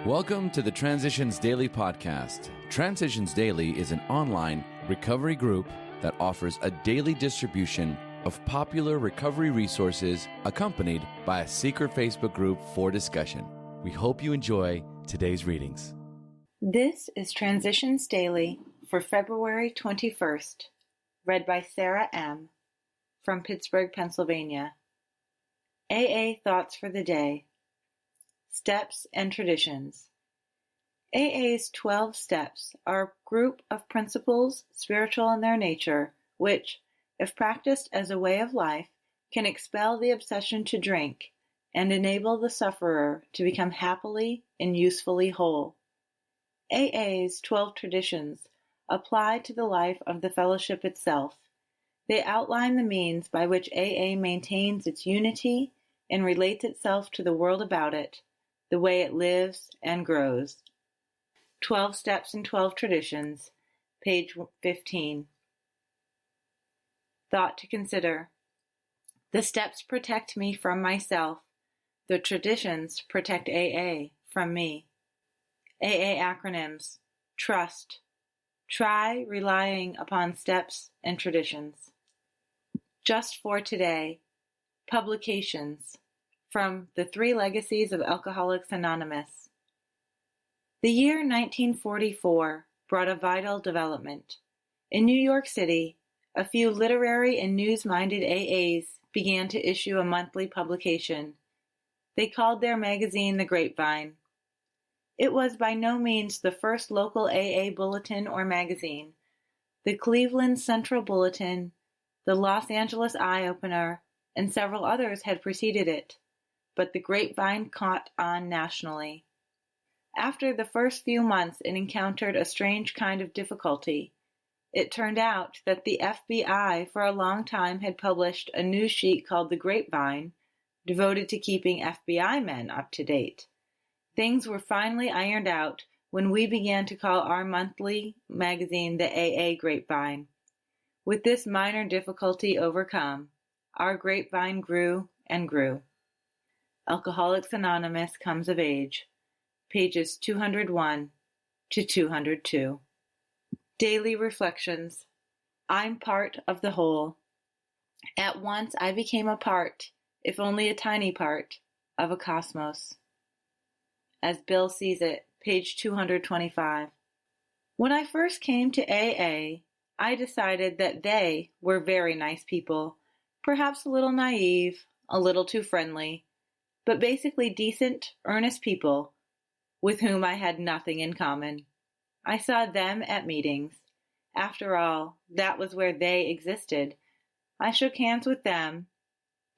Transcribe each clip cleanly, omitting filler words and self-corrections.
Welcome to the Transitions Daily podcast. Transitions Daily is an online recovery group that offers a daily distribution of popular recovery resources accompanied by a secret Facebook group for discussion. We hope you enjoy today's readings. This is Transitions Daily for February 21st, read by Sarah M. from Pittsburgh, Pennsylvania. AA Thoughts for the Day. Steps and Traditions. AA's 12 steps are a group of principles, spiritual in their nature, which, if practiced as a way of life, can expel the obsession to drink and enable the sufferer to become happily and usefully whole. AA's 12 traditions apply to the life of the fellowship itself. They outline the means by which AA maintains its unity and relates itself to the world about it, the way it lives and grows. 12 Steps and 12 Traditions, page 15. Thought to consider. The steps protect me from myself. The traditions protect AA from me. AA acronyms. Trust. Try relying upon steps and traditions. Just for today. Publications. From The Three Legacies of Alcoholics Anonymous. The year 1944 brought a vital development. In New York City, a few literary and news-minded AAs began to issue a monthly publication. They called their magazine The Grapevine. It was by no means the first local AA bulletin or magazine. The Cleveland Central Bulletin, the Los Angeles Eye Opener, and several others had preceded it. But the Grapevine caught on nationally. After the first few months it encountered a strange kind of difficulty. It turned out that the FBI for a long time had published a news sheet called The Grapevine, devoted to keeping FBI men up to date. Things were finally ironed out when we began to call our monthly magazine the AA Grapevine. With this minor difficulty overcome, our Grapevine grew and grew. Alcoholics Anonymous Comes of Age, pages 201 to 202. Daily Reflections. I'm part of the whole. At once I became a part, if only a tiny part, of a cosmos. As Bill Sees It, page 225. When I first came to AA, I decided that they were very nice people, perhaps a little naive, a little too friendly, but basically decent, earnest people with whom I had nothing in common. I saw them at meetings. After all, that was where they existed. I shook hands with them,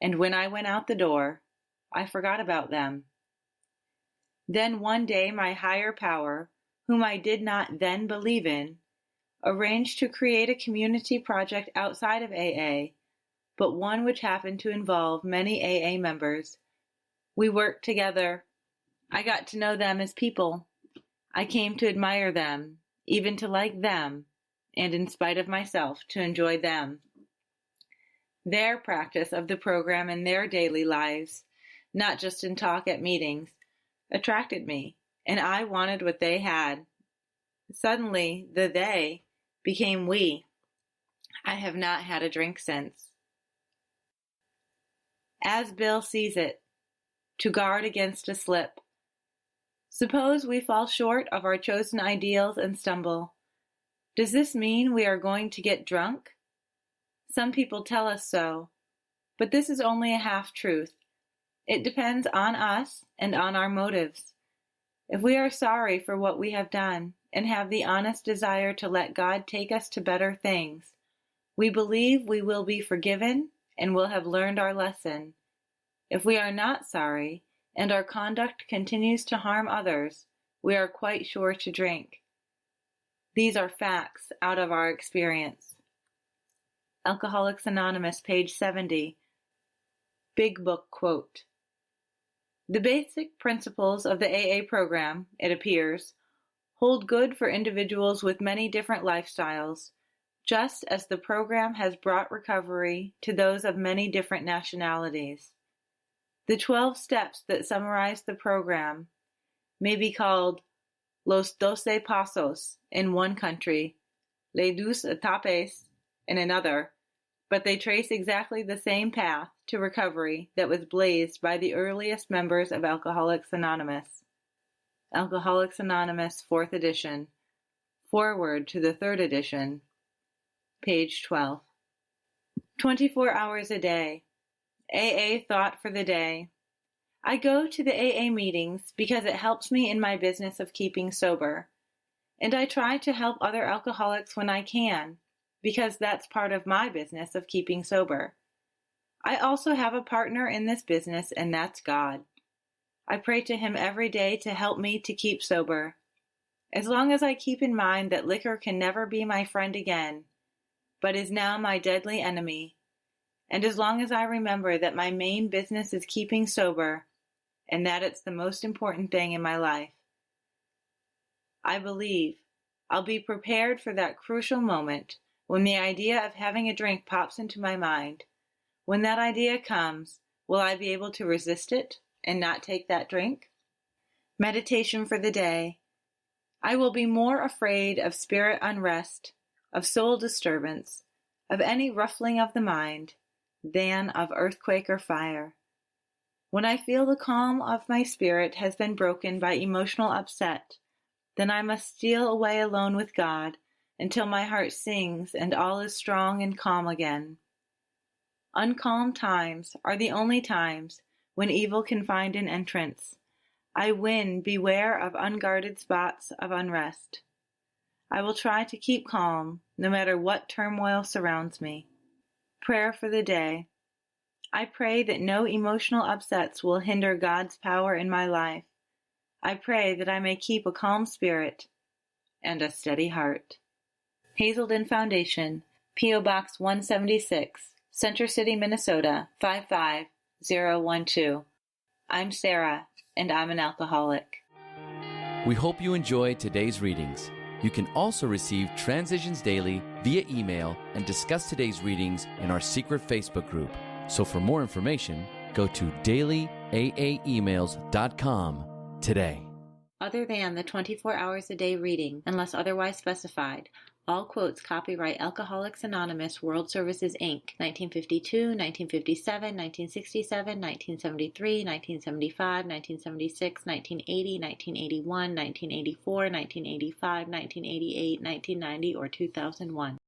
and when I went out the door, I forgot about them. Then one day my higher power, whom I did not then believe in, arranged to create a community project outside of AA, but one which happened to involve many AA members. We worked together. I got to know them as people. I came to admire them, even to like them, and in spite of myself, to enjoy them. Their practice of the program in their daily lives, not just in talk at meetings, attracted me, and I wanted what they had. Suddenly, the they became we. I have not had a drink since. As Bill Sees It. To guard against a slip. Suppose we fall short of our chosen ideals and stumble. Does this mean we are going to get drunk? Some people tell us so, but this is only a half-truth. It depends on us and on our motives. If we are sorry for what we have done and have the honest desire to let God take us to better things, we believe we will be forgiven and will have learned our lesson. If we are not sorry, and our conduct continues to harm others, we are quite sure to drink. These are facts out of our experience. Alcoholics Anonymous, page 70. Big Book quote. The basic principles of the AA program, it appears, hold good for individuals with many different lifestyles, just as the program has brought recovery to those of many different nationalities. The 12 steps that summarize the program may be called Los 12 Pasos in one country, Les 12 Etapes in another, but they trace exactly the same path to recovery that was blazed by the earliest members of Alcoholics Anonymous. Alcoholics Anonymous, 4th edition. Foreword to the 3rd edition. Page 12. 24 hours a day. AA thought for the day. I go to the AA meetings because it helps me in my business of keeping sober. And I try to help other alcoholics when I can, because that's part of my business of keeping sober. I also have a partner in this business, and that's God. I pray to Him every day to help me to keep sober. As long as I keep in mind that liquor can never be my friend again, but is now my deadly enemy, and as long as I remember that my main business is keeping sober, and that it's the most important thing in my life, I believe I'll be prepared for that crucial moment when the idea of having a drink pops into my mind. When that idea comes, will I be able to resist it and not take that drink? Meditation for the day. I will be more afraid of spirit unrest, of soul disturbance, of any ruffling of the mind, than of earthquake or fire. When I feel the calm of my spirit has been broken by emotional upset, then I must steal away alone with God until my heart sings and all is strong and calm again. Uncalm times are the only times when evil can find an entrance. I win, beware of unguarded spots of unrest. I will try to keep calm no matter what turmoil surrounds me. Prayer for the day. I pray that no emotional upsets will hinder God's power in my life. I pray that I may keep a calm spirit and a steady heart. Hazelden Foundation, P.O. Box 176, Center City, Minnesota, 55012. I'm Sarah, and I'm an alcoholic. We hope you enjoyed today's readings. You can also receive Transitions Daily via email and discuss today's readings in our secret Facebook group. So for more information, go to dailyaaemails.com today. Other than the 24 hours a day reading, unless otherwise specified, all quotes copyright Alcoholics Anonymous World Services, Inc., 1952, 1957, 1967, 1973, 1975, 1976, 1980, 1981, 1984, 1985, 1988, 1990, or 2001.